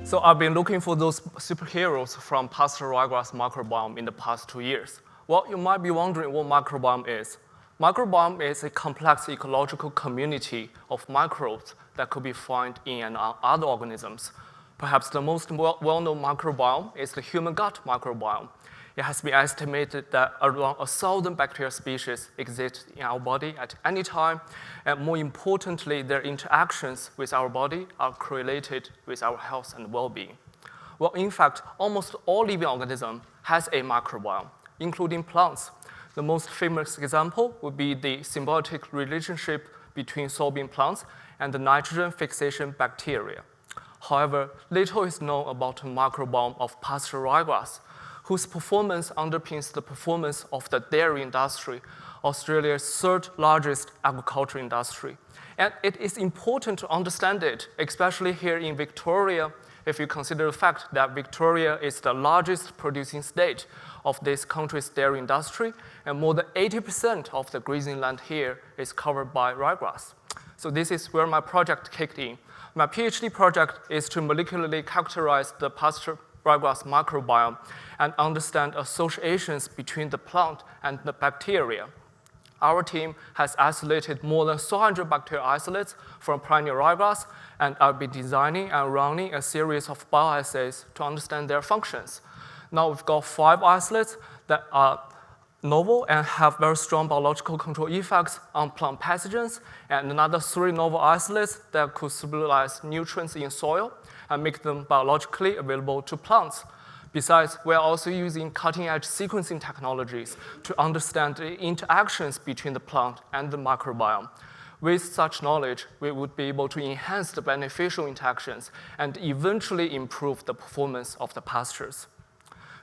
So I've been looking for those superheroes from pasture ryegrass microbiome in the past 2 years. Well, you might be wondering what microbiome is. Microbiome is a complex ecological community of microbes that could be found in and on other organisms. Perhaps the most well-known microbiome is the human gut microbiome. It has been estimated that around 1,000 bacterial species exist in our body at any time, and more importantly, their interactions with our body are correlated with our health and well-being. Well, in fact, almost all living organism has a microbiome, including plants. The most famous example would be the symbiotic relationship between soybean plants and the nitrogen fixation bacteria. However, little is known about the microbiome of pasture ryegrass, whose performance underpins the performance of the dairy industry, Australia's third largest agricultural industry. And it is important to understand it, especially here in Victoria, if you consider the fact that Victoria is the largest producing state of this country's dairy industry, and more than 80% of the grazing land here is covered by ryegrass. So this is where my project kicked in. My PhD project is to molecularly characterize the pasture ryegrass microbiome and understand associations between the plant and the bacteria. Our team has isolated more than 400 bacterial isolates from perennial ryegrass, and I'll be designing and running a series of bioassays to understand their functions. Now we've got 5 isolates that are novel and have very strong biological control effects on plant pathogens, and another 3 novel isolates that could stabilize nutrients in soil and make them biologically available to plants. Besides, we're also using cutting-edge sequencing technologies to understand the interactions between the plant and the microbiome. With such knowledge, we would be able to enhance the beneficial interactions and eventually improve the performance of the pastures.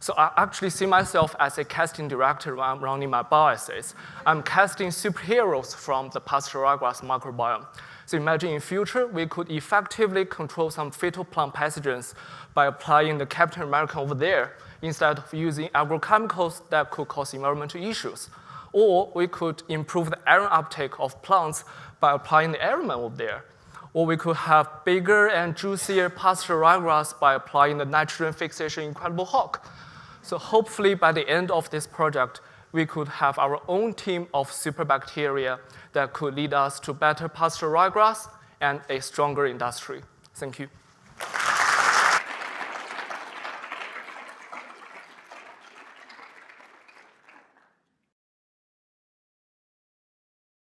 So I actually see myself as a casting director when I'm running my bioassays. I'm casting superheroes from the pasture ryegrass microbiome. So imagine in future, we could effectively control some fatal plant pathogens by applying the Captain America over there instead of using agrochemicals that could cause environmental issues. Or we could improve the iron uptake of plants by applying the Ironman over there. Or we could have bigger and juicier pasture ryegrass by applying the nitrogen fixation Incredible Hulk. So hopefully by the end of this project, we could have our own team of superbacteria that could lead us to better pasture ryegrass and a stronger industry. Thank you.